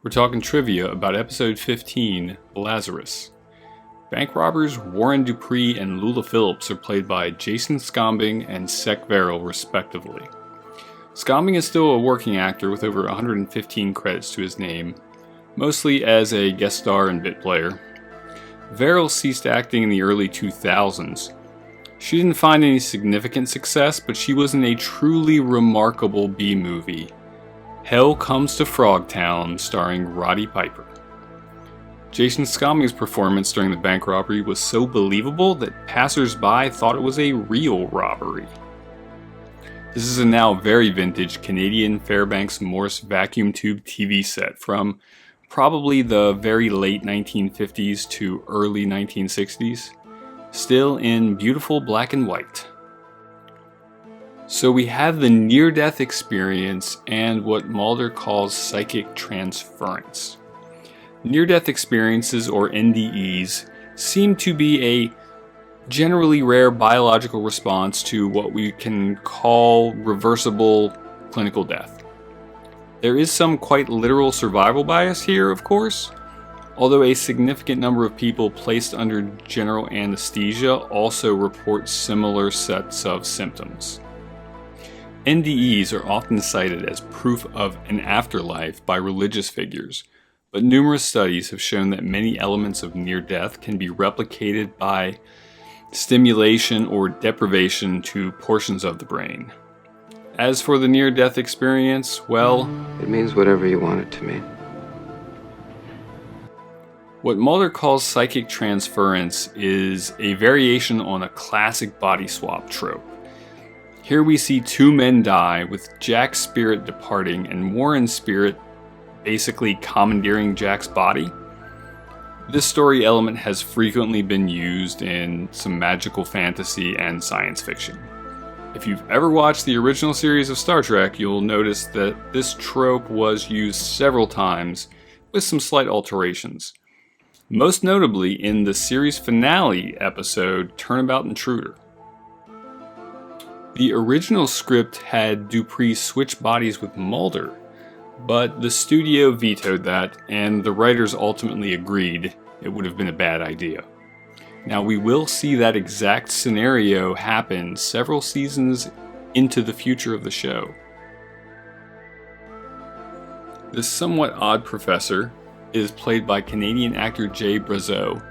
We're talking trivia about episode 15, Lazarus. Bank robbers Warren Dupree and Lula Phillips are played by Jason Scombing and Sek Verrill, respectively. Scombing is still a working actor with over 115 credits to his name, mostly as a guest star and bit player. Verrill ceased acting in the early 2000s. She didn't find any significant success, but she was in a truly remarkable B-movie, Hell Comes to Frogtown, starring Roddy Piper. Jason Scombing's performance during the bank robbery was so believable that passers-by thought it was a real robbery. This is a now very vintage Canadian Fairbanks Morse vacuum tube TV set from probably the very late 1950s to early 1960s, still in beautiful black and white. So we have the near-death experience and what Mulder calls psychic transference. Near-death experiences, or NDEs, seem to be a generally rare biological response to what we can call reversible clinical death. There is some quite literal survival bias here, of course, although a significant number of people placed under general anesthesia also report similar sets of symptoms. NDEs are often cited as proof of an afterlife by religious figures, but numerous studies have shown that many elements of near-death can be replicated by stimulation or deprivation to portions of the brain. As for the near-death experience, well, it means whatever you want it to mean. What Mulder calls psychic transference is a variation on a classic body swap trope. Here we see two men die, with Jack's spirit departing and Warren's spirit basically commandeering Jack's body. This story element has frequently been used in some magical fantasy and science fiction. If you've ever watched the original series of Star Trek, you'll notice that this trope was used several times with some slight alterations. Most notably in the series finale episode, Turnabout Intruder. The original script had Dupree switch bodies with Mulder, but the studio vetoed that, and the writers ultimately agreed it would have been a bad idea. Now, we will see that exact scenario happen several seasons into the future of the show. This somewhat odd professor is played by Canadian actor Jay Brazeau,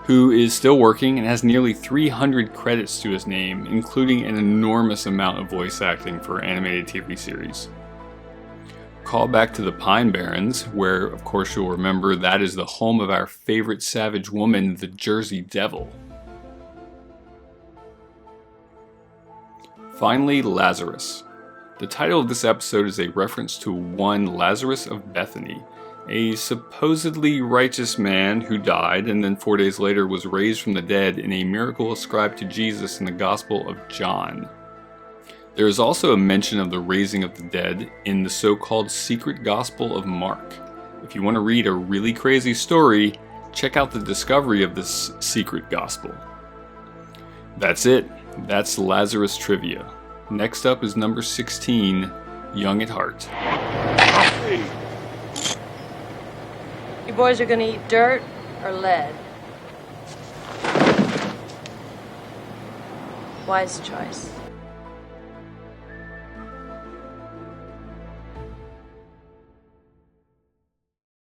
who is still working and has nearly 300 credits to his name, including an enormous amount of voice acting for animated TV series. Call back to the Pine Barrens, where of course you'll remember that is the home of our favorite savage woman, the Jersey Devil. Finally, Lazarus. The title of this episode is a reference to one Lazarus of Bethany, a supposedly righteous man who died and then 4 days later was raised from the dead in a miracle ascribed to Jesus in the Gospel of John. There is also a mention of the raising of the dead in the so-called Secret Gospel of Mark. If you want to read a really crazy story, check out the discovery of this secret gospel. That's it. That's Lazarus trivia. Next up is number 16, Young at Heart. You boys are gonna eat dirt or lead? Wise choice.